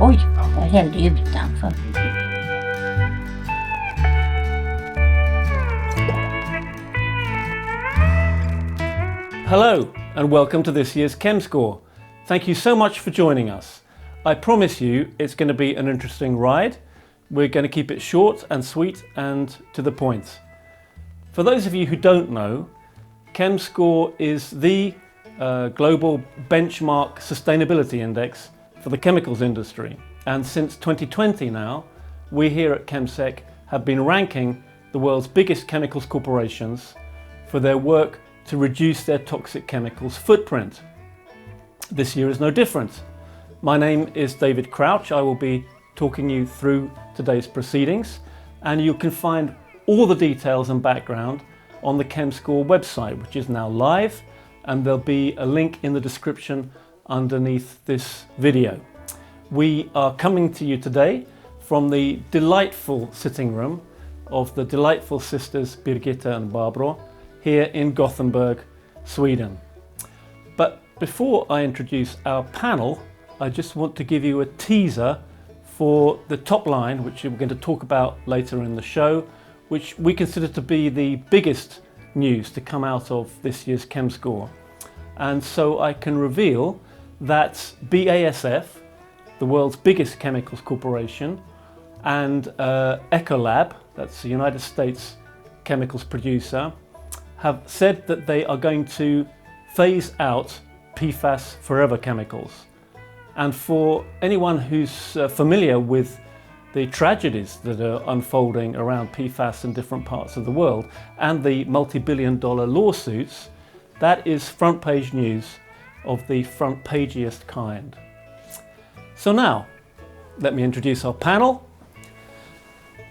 Oj, vad hände utanför? Hello and welcome to this year's ChemScore. Thank you so much for joining us. I promise you it's going to be an interesting ride. We're going to keep it short and sweet and to the point. For those of you who don't know, ChemScore is the global benchmark sustainability index for the chemicals industry. And since 2020 now, we here at ChemSec have been ranking the world's biggest chemicals corporations for their work to reduce their toxic chemicals footprint. This year is no different. My name is David Crouch. I will be talking you through today's proceedings, and you can find all the details and background on the ChemScore website, which is now live, and there'll be a link in the description underneath this video. We are coming to you today from the delightful sitting room of the delightful sisters Birgitta and Barbro here in Gothenburg, Sweden. But before I introduce our panel, I just want to give you a teaser for the top line, which we're going to talk about later in the show, which we consider to be the biggest news to come out of this year's ChemScore. And so I can reveal that BASF, the world's biggest chemicals corporation, and Ecolab, that's the United States chemicals producer, have said that they are going to phase out PFAS forever chemicals. And for anyone who's familiar with the tragedies that are unfolding around PFAS in different parts of the world and the multi-billion-dollar lawsuits, that is front page news of the front pageiest kind. So now, let me introduce our panel.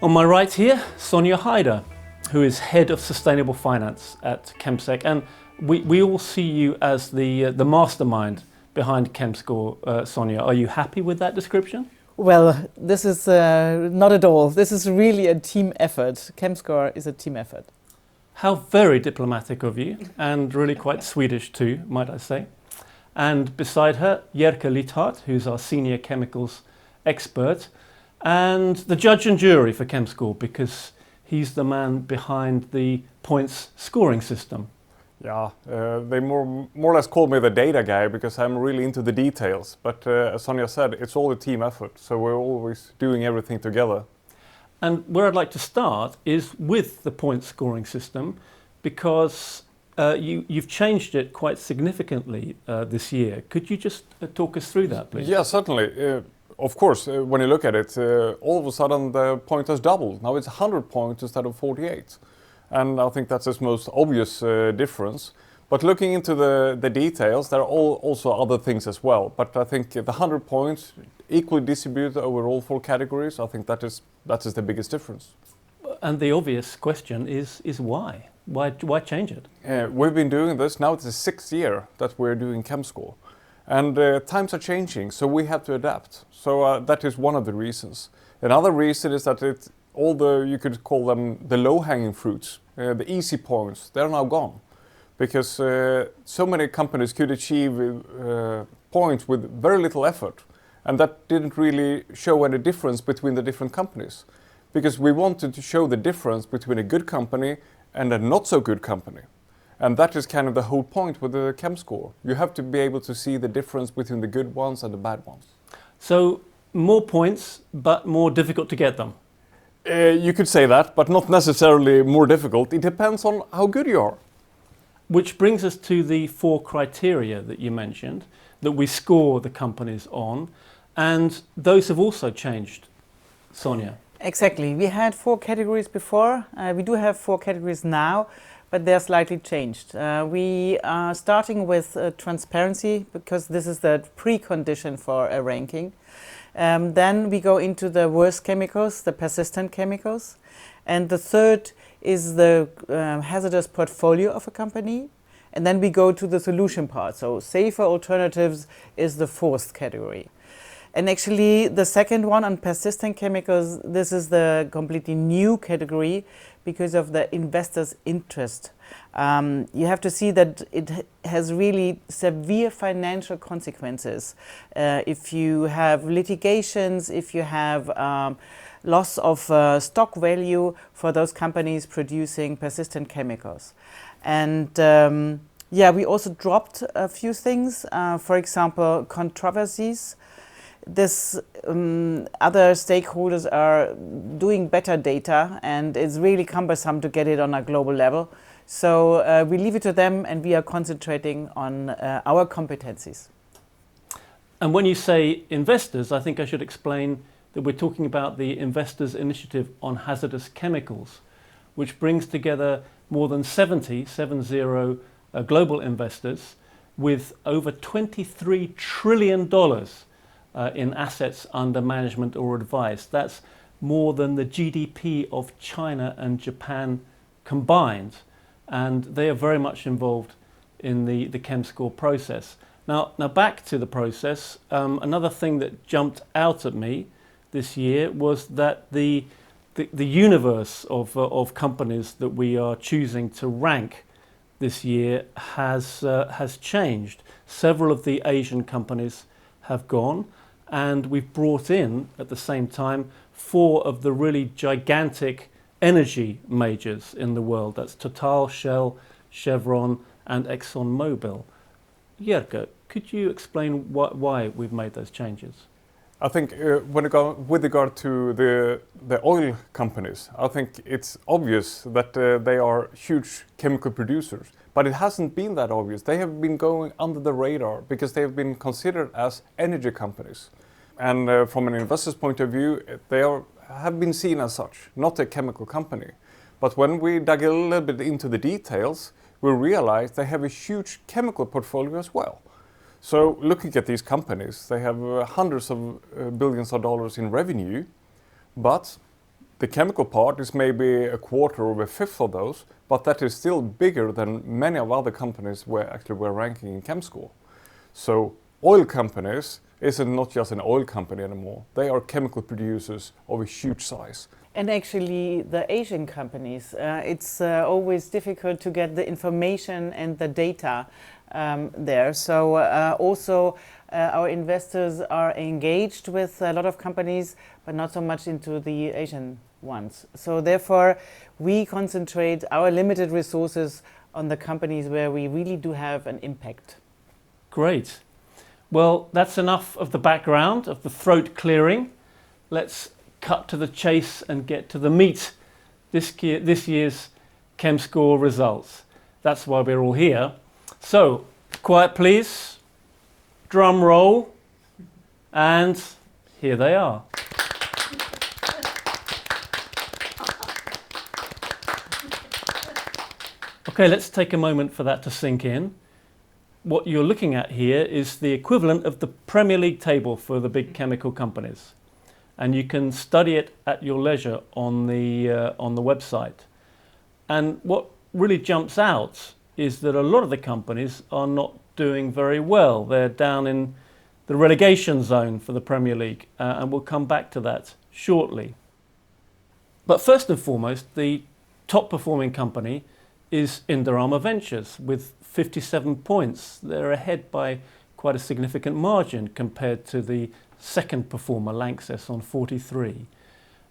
On my right here, Sonja Heider, who is Head of Sustainable Finance at ChemSec, and we all see you as the mastermind behind ChemScore. Sonja, are you happy with that description? Well, this is not at all. This is really a team effort. ChemScore is a team effort. How very diplomatic of you, and really quite Swedish too, might I say. And beside her, Jerker Lithart, who's our senior chemicals expert, and the judge and jury for ChemScore, because he's the man behind the points scoring system. Yeah, they more or less call me the data guy because I'm really into the details. But as Sonja said, it's all a team effort, so we're always doing everything together. And where I'd like to start is with the point scoring system, because you've changed it quite significantly this year. Could you just talk us through that, please? Yeah, certainly. Of course, when you look at it, all of a sudden the point has doubled. Now it's 100 points instead of 48. And I think that's the most obvious difference. But looking into the details, there are also other things as well. But I think the 100 points equally distributed over all four categories, I think that is the biggest difference. And the obvious question is why? Why change it? We've been doing this, now it's the 6th year that we're doing ChemScore. And times are changing, so we have to adapt. So that is one of the reasons. Another reason is that you could call them the low-hanging fruits, the easy points, they're now gone. Because so many companies could achieve points with very little effort. And that didn't really show any difference between the different companies. Because we wanted to show the difference between a good company and a not so good company. And that is kind of the whole point with the ChemScore. You have to be able to see the difference between the good ones and the bad ones. So more points, but more difficult to get them. You could say that, but not necessarily more difficult. It depends on how good you are. Which brings us to the 4 criteria that you mentioned, that we score the companies on, and those have also changed, Sonja. Exactly. We had 4 categories before. We do have 4 categories now, but they're slightly changed. We are starting with transparency, because this is the precondition for a ranking. Then we go into the worst chemicals, the persistent chemicals. And the third is the hazardous portfolio of a company. And then we go to the solution part. So safer alternatives is the 4th category. And actually, the second one on persistent chemicals, this is the completely new category because of the investors' interest. You have to see that it has really severe financial consequences. If you have litigations, if you have loss of stock value for those companies producing persistent chemicals. And yeah, we also dropped a few things. For example, controversies. This other stakeholders are doing better data, and it's really cumbersome to get it on a global level. So we leave it to them, and we are concentrating on our competencies. And when you say investors, I think I should explain that we're talking about the Investors Initiative on Hazardous Chemicals, which brings together more than 70 global investors with over $23 trillion in assets under management or advice. That's more than the GDP of China and Japan combined. And they are very much involved in the ChemScore process. Now back to the process. Another thing that jumped out at me this year was that the universe of companies that we are choosing to rank this year has changed. Several of the Asian companies have gone, and we've brought in at the same time 4 of the really gigantic energy majors in the world. That's Total, Shell, Chevron, and ExxonMobil. Jerker, could you explain why we've made those changes? I think with regard to the oil companies, I think it's obvious that they are huge chemical producers. But it hasn't been that obvious. They have been going under the radar because they have been considered as energy companies. And from an investor's point of view, they have been seen as such, not a chemical company. But when we dug a little bit into the details, we realized they have a huge chemical portfolio as well. So looking at these companies, they have hundreds of billions of dollars in revenue, but the chemical part is maybe a quarter or a fifth of those, but that is still bigger than many of other companies we're ranking in ChemScore. So oil companies isn't not just an oil company anymore. They are chemical producers of a huge size. And actually, the Asian companies, it's always difficult to get the information and the data there. So also our investors are engaged with a lot of companies, but not so much into the Asian ones. So therefore, we concentrate our limited resources on the companies where we really do have an impact. Great. Well, that's enough of the background, of the throat clearing. Let's cut to the chase and get to the meat. This year's ChemScore results. That's why we're all here. So, quiet please, drum roll, and here they are. Okay, let's take a moment for that to sink in. What you're looking at here is the equivalent of the Premier League table for the big chemical companies. And you can study it at your leisure on the website. And what really jumps out is that a lot of the companies are not doing very well. They're down in the relegation zone for the Premier League, and we'll come back to that shortly. But first and foremost, the top performing company is Indorama Ventures with 57 points. They're ahead by quite a significant margin compared to the second performer, Lanxess, on 43.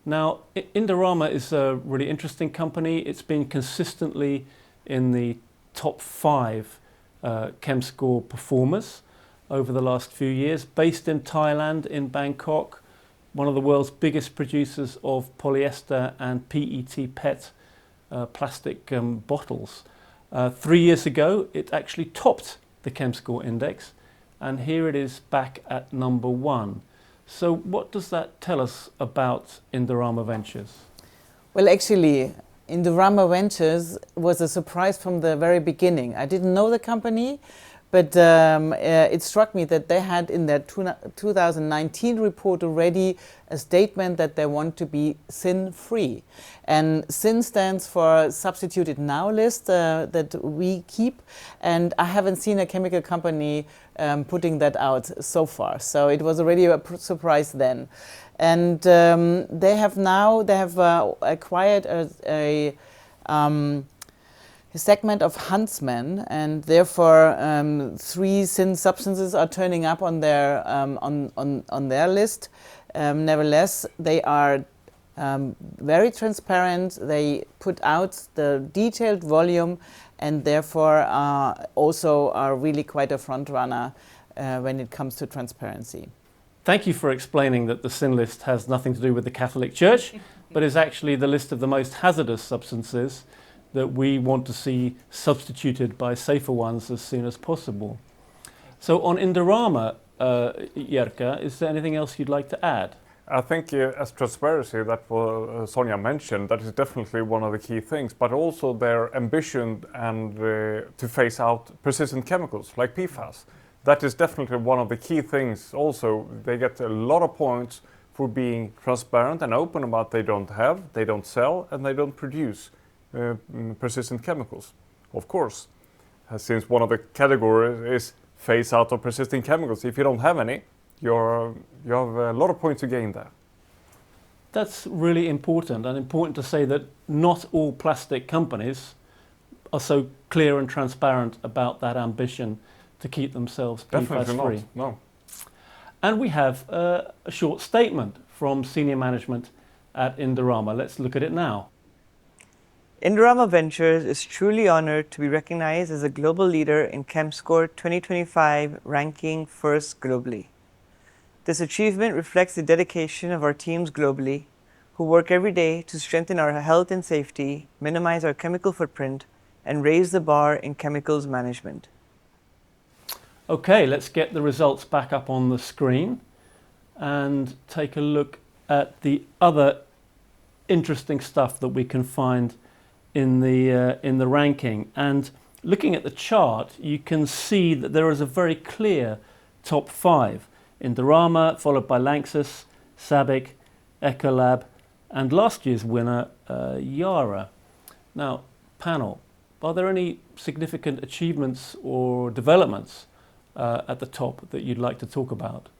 Now, Indorama is a really interesting company. It's been consistently in the top 5 ChemScore performers over the last few years, based in Thailand, in Bangkok, one of the world's biggest producers of polyester and PET plastic bottles. 3 years ago, it actually topped the ChemScore index, and here it is back at number 1. So what does that tell us about Indorama Ventures? Well, actually, Indorama Ventures was a surprise from the very beginning. I didn't know the company, But it struck me that they had in their 2019 report already a statement that they want to be sin-free. And sin stands for substituted now list that we keep. And I haven't seen a chemical company putting that out so far. So it was already a surprise then. And they have acquired a segment of huntsmen, and therefore 3 sin substances are turning up on their on their list. Nevertheless, they are very transparent. They put out the detailed volume, and therefore also are really quite a front runner when it comes to transparency. Thank you for explaining that the sin list has nothing to do with the Catholic Church, but is actually the list of the most hazardous substances that we want to see substituted by safer ones as soon as possible. So on Indorama, Jerka, is there anything else you'd like to add? I think as transparency, that Sonja mentioned, that is definitely one of the key things, but also their ambition and to phase out persistent chemicals like PFAS. That is definitely one of the key things. Also, they get a lot of points for being transparent and open about they don't sell, and they don't produce persistent chemicals. Of course, since one of the categories is phase out of persistent chemicals. If you don't have any, you have a lot of points to gain there. That's really important, and important to say that not all plastic companies are so clear and transparent about that ambition to keep themselves PFAS free. No. And we have a short statement from senior management at Indorama. Let's look at it now. Indorama Ventures is truly honored to be recognized as a global leader in ChemScore 2025, ranking first globally. This achievement reflects the dedication of our teams globally, who work every day to strengthen our health and safety, minimize our chemical footprint, and raise the bar in chemicals management. Okay, let's get the results back up on the screen and take a look at the other interesting stuff that we can find in the ranking. And looking at the chart, you can see that there is a very clear top 5. Indorama, followed by Lanxess, SABIC, Ecolab, and last year's winner, Yara. Now, panel, are there any significant achievements or developments at the top that you'd like to talk about?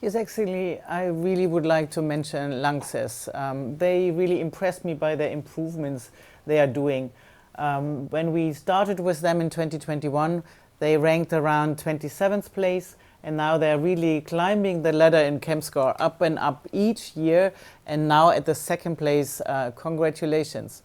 Yes, actually, I really would like to mention Lanxess. They really impressed me by the improvements they are doing. When we started with them in 2021, they ranked around 27th place, and now they're really climbing the ladder in ChemScore up and up each year, and now at the 2nd place. Congratulations.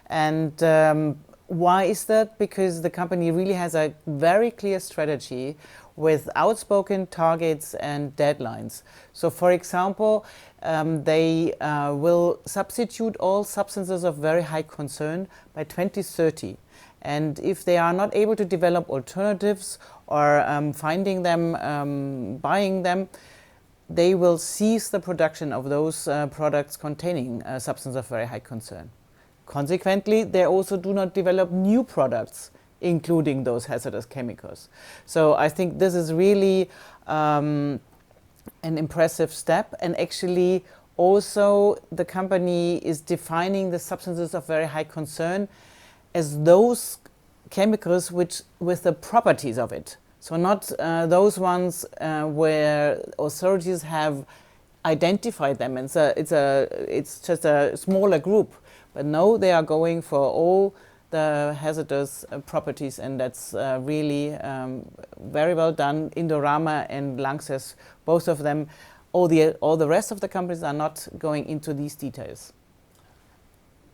And why is that? Because the company really has a very clear strategy with outspoken targets and deadlines. So for example, they will substitute all substances of very high concern by 2030. And if they are not able to develop alternatives or finding them, buying them, they will cease the production of those products containing substances of very high concern. Consequently, they also do not develop new products including those hazardous chemicals. So I think this is really an impressive step, and actually also the company is defining the substances of very high concern as those chemicals which with the properties of it. So not those ones where authorities have identified them, and it's just a smaller group. But no, they are going for all the hazardous properties, and that's really very well done. Indorama and Lanxess, both of them. All the rest of the companies are not going into these details.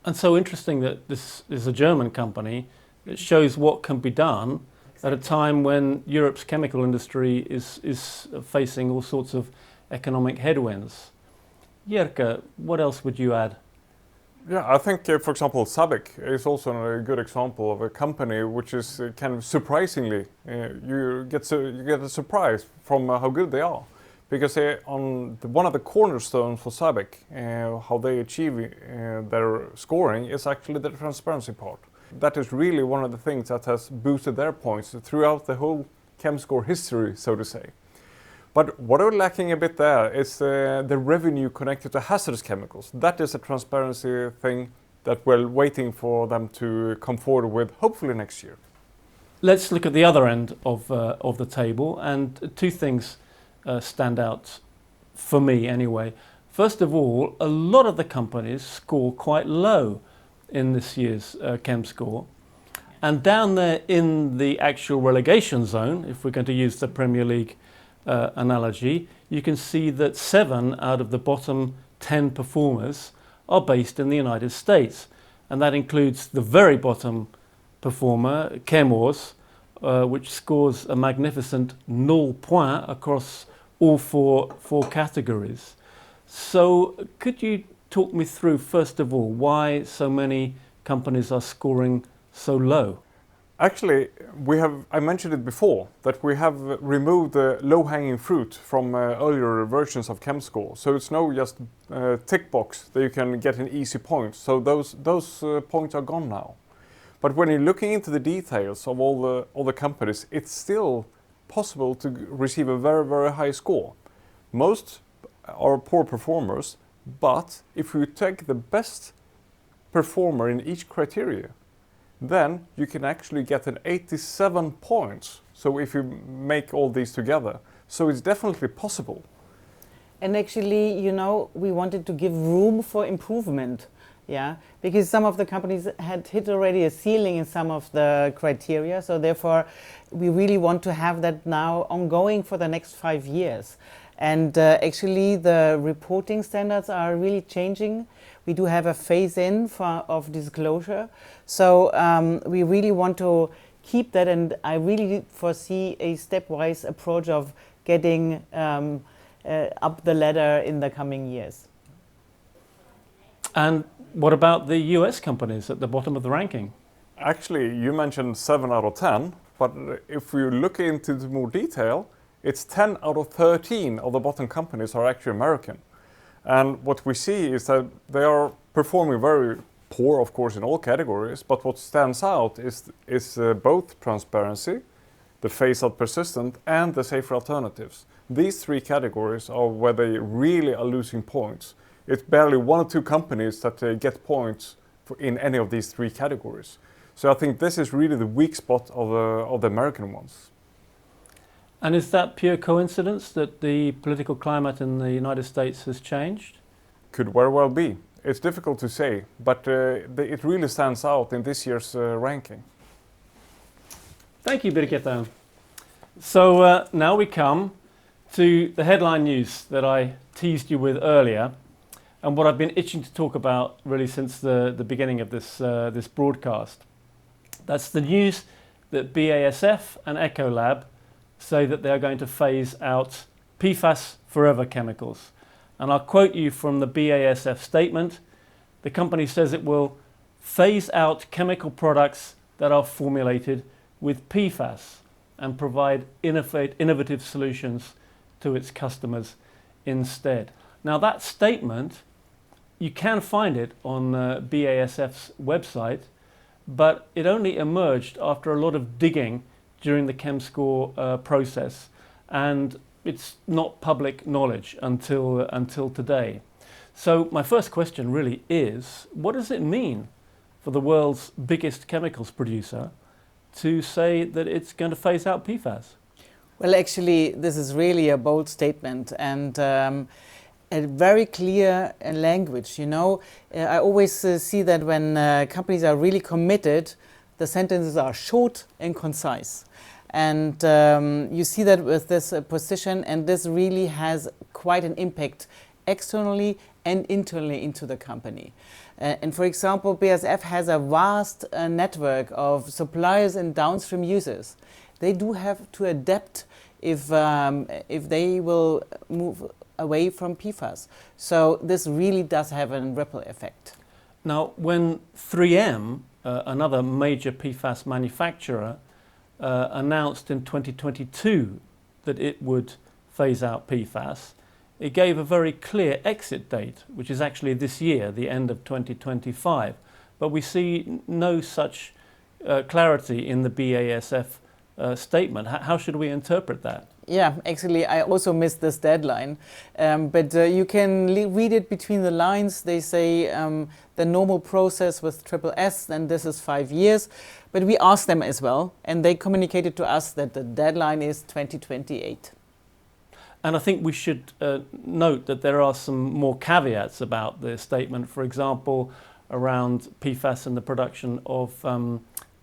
And so interesting that this is a German company. It shows what can be done at a time when Europe's chemical industry is facing all sorts of economic headwinds. Jerka, what else would you add? Yeah, I think, for example, SABIC is also a good example of a company which is kind of surprisingly, you get a surprise from how good they are. Because one of the cornerstones for SABIC, how they achieve their scoring is actually the transparency part. That is really one of the things that has boosted their points throughout the whole ChemScore history, so to say. But what are lacking a bit there is the revenue connected to hazardous chemicals. That is a transparency thing that we're waiting for them to come forward with, hopefully next year. Let's look at the other end of the table, and two things stand out for me anyway. First of all, a lot of the companies score quite low in this year's ChemScore. And down there in the actual relegation zone, if we're going to use the Premier League analogy, you can see that 7 out of the bottom 10 performers are based in the United States. And that includes the very bottom performer, ChemScore, which scores a magnificent 0 point across all four categories. So could you talk me through, first of all, why so many companies are scoring so low? Actually, I mentioned it before, that we have removed the low-hanging fruit from earlier versions of ChemScore. So it's now just tick box that you can get an easy point. So those points are gone now. But when you're looking into the details of all the companies, it's still possible to receive a very, very high score. Most are poor performers, but if you take the best performer in each criteria, then you can actually get an 87 points. So if you make all these together, so it's definitely possible. And actually, you know, we wanted to give room for improvement. Yeah, because some of the companies had hit already a ceiling in some of the criteria. So therefore, we really want to have that now ongoing for the next 5 years. And actually, the reporting standards are really changing. We do have a phase-in of disclosure. So we really want to keep that. And I really foresee a stepwise approach of getting up the ladder in the coming years. And what about the US companies at the bottom of the ranking? Actually, you mentioned 7 out of 10, but if we look into more detail, it's 10 out of 13 of the bottom companies are actually American. And what we see is that they are performing very poor, of course, in all categories, but what stands out is both transparency, the phase-out persistent, and the safer alternatives. These 3 categories are where they really are losing points. It's barely 1 or 2 companies that get points in any of these 3 categories. So I think this is really the weak spot of the American ones. And is that pure coincidence that the political climate in the United States has changed? Could very well be. It's difficult to say, but it really stands out in this year's ranking. Thank you, Birgitta. So now we come to the headline news that I teased you with earlier, and what I've been itching to talk about really since the beginning of this broadcast. That's the news that BASF and Ecolab say that they are going to phase out PFAS forever chemicals. And I'll quote you from the BASF statement. The company says it will phase out chemical products that are formulated with PFAS and provide innovative solutions to its customers instead. Now that statement, you can find it on BASF's website, but it only emerged after a lot of digging during the ChemScore process, and it's not public knowledge until today. So my first question really is, what does it mean for the world's biggest chemicals producer to say that it's going to phase out PFAS? Well, actually, this is really a bold statement and a very clear language. You know, I always see that when companies are really committed, the sentences are short and concise. And you see that with this position, and this really has quite an impact externally and internally into the company. And for example, BASF has a vast network of suppliers and downstream users. They do have to adapt if they will move away from PFAS. So this really does have a ripple effect. Now, when 3M, another major PFAS manufacturer, announced in 2022 that it would phase out PFAS, it gave a very clear exit date, which is actually this year, the end of 2025. But we see no such clarity in the BASF statement. How should we interpret that? Yeah, actually, I also missed this deadline, but you can read it between the lines. They say the normal process with SSS, then this is 5 years, but we asked them as well, and they communicated to us that the deadline is 2028. And I think we should note that there are some more caveats about the statement, for example, around PFAS and the production of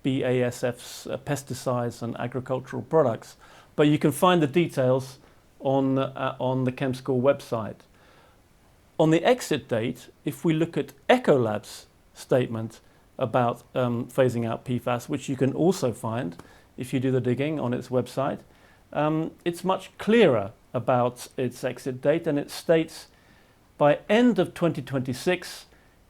BASF's pesticides and agricultural products. But you can find the details on the ChemScore website. On the exit date, if we look at Ecolab's statement about phasing out PFAS, which you can also find if you do the digging on its website, it's much clearer about its exit date, and it states, by end of 2026,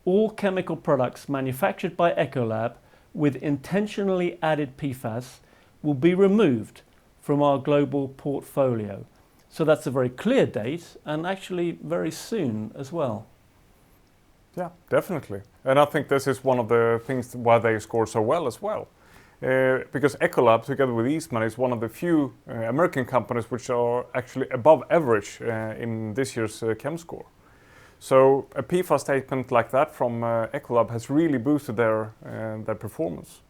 all chemical products manufactured by Ecolab with intentionally added PFAS will be removed from our global portfolio. So that's a very clear date, and actually very soon as well. Yeah, definitely. And I think this is one of the things why they score so well as well. Because Ecolab, together with Eastman, is one of the few American companies which are actually above average in this year's ChemScore. So a PFAS statement like that from Ecolab has really boosted their performance.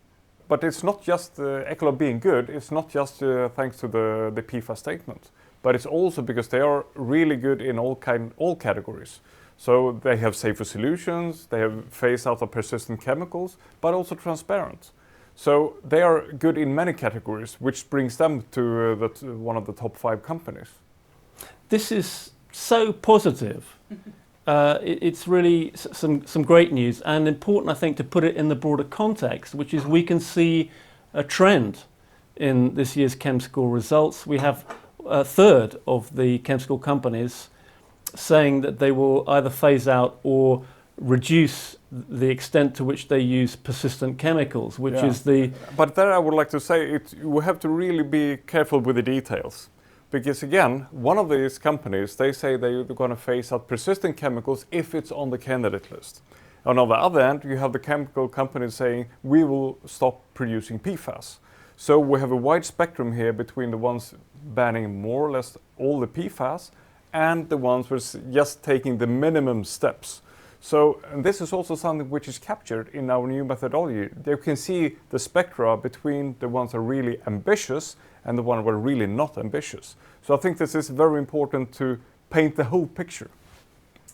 But it's not just Ecolab being good, it's not just thanks to the PFAS statement, but it's also because they are really good in all categories. So they have safer solutions, they have phase out of persistent chemicals, but also transparent. So they are good in many categories, which brings them to one of the top 5 companies. This is so positive. It's really some great news, and important, I think, to put it in the broader context, which is we can see a trend in this year's ChemScore results. We have a third of the ChemScore companies saying that they will either phase out or reduce the extent to which they use persistent chemicals, which is the... But there I would like to say we have to really be careful with the details. Because again, one of these companies, they say they're going to phase out persistent chemicals if it's on the candidate list. And on the other end, you have the chemical companies saying we will stop producing PFAS. So we have a wide spectrum here between the ones banning more or less all the PFAS and the ones who are just taking the minimum steps. So and this is also something which is captured in our new methodology. You can see the spectra between the ones that are really ambitious and the ones that are really not ambitious. So I think this is very important to paint the whole picture.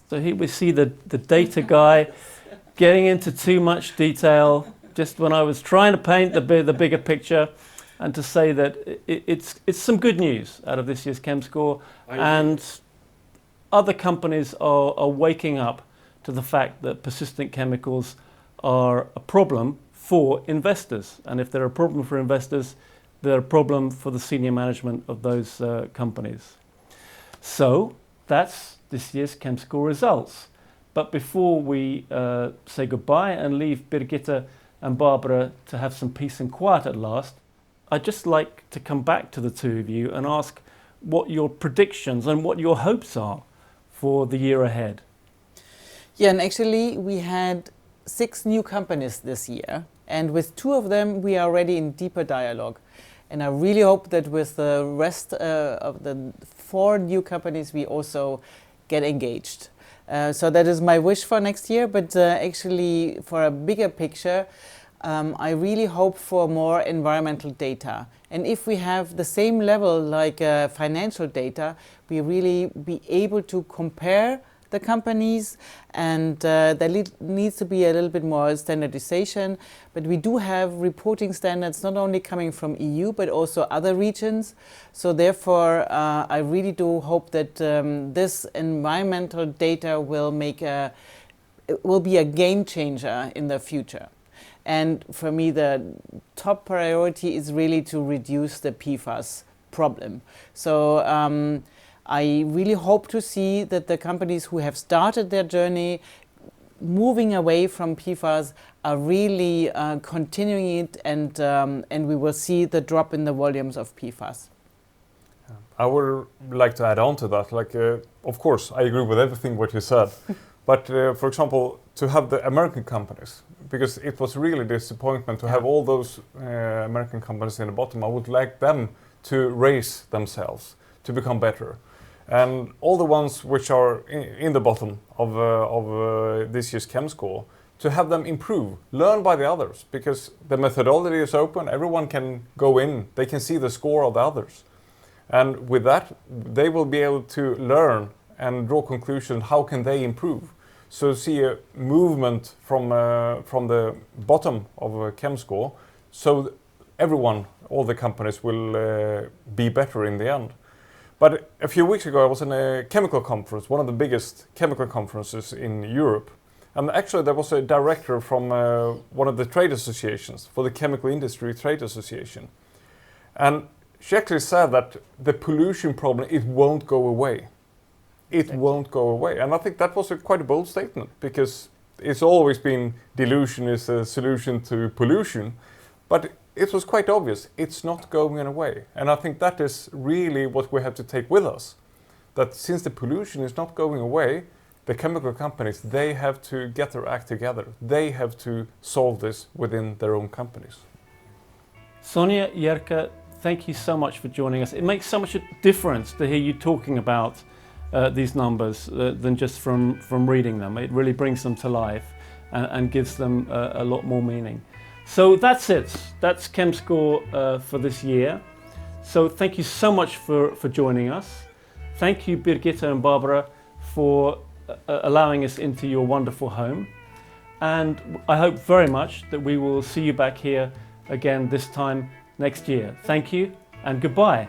So here we see the data guy getting into too much detail just when I was trying to paint the bigger picture, and to say that it's some good news out of this year's ChemScore, and other companies are waking up to the fact that persistent chemicals are a problem for investors. And if they're a problem for investors, they're a problem for the senior management of those companies. So that's this year's ChemScore results. But before we say goodbye and leave Birgitte and Barbara to have some peace and quiet at last, I'd just like to come back to the two of you and ask what your predictions and what your hopes are for the year ahead. Yeah, and actually we had 6 new companies this year, and with 2 of them we are already in deeper dialogue. And I really hope that with the rest of the 4 new companies we also get engaged. So that is my wish for next year, but actually for a bigger picture, I really hope for more environmental data. And if we have the same level like financial data, we really be able to compare the companies, and there needs to be a little bit more standardization. But we do have reporting standards not only coming from EU but also other regions. So therefore I really do hope that this environmental data will be a game changer in the future. And for me the top priority is really to reduce the PFAS problem. So I really hope to see that the companies who have started their journey moving away from PFAS are really continuing it, and we will see the drop in the volumes of PFAS. I would like to add on to that. Of course, I agree with everything what you said. But for example, to have the American companies, because it was really disappointment to have all those American companies in the bottom. I would like them to raise themselves, to become better. And all the ones which are in the bottom of this year's ChemScore, to have them improve, learn by the others, because the methodology is open, everyone can go in, they can see the score of the others. And with that, they will be able to learn and draw conclusions, how can they improve? So see a movement from the bottom of a ChemScore, so everyone, all the companies will be better in the end. But a few weeks ago I was in a chemical conference, one of the biggest chemical conferences in Europe. And actually there was a director from one of the trade associations, for the Chemical Industry Trade Association. And she actually said that the pollution problem, it won't go away. It won't go away. And I think that was quite a bold statement, because it's always been dilution is a solution to pollution. But it was quite obvious, it's not going away. And I think that is really what we have to take with us. That since the pollution is not going away, the chemical companies, they have to get their act together. They have to solve this within their own companies. Sonia, Jerka, thank you so much for joining us. It makes so much a difference to hear you talking about these numbers than just from reading them. It really brings them to life and gives them a lot more meaning. So that's it. That's ChemScore for this year. So thank you so much for joining us. Thank you, Birgitta and Barbara, for allowing us into your wonderful home. And I hope very much that we will see you back here again this time next year. Thank you and goodbye.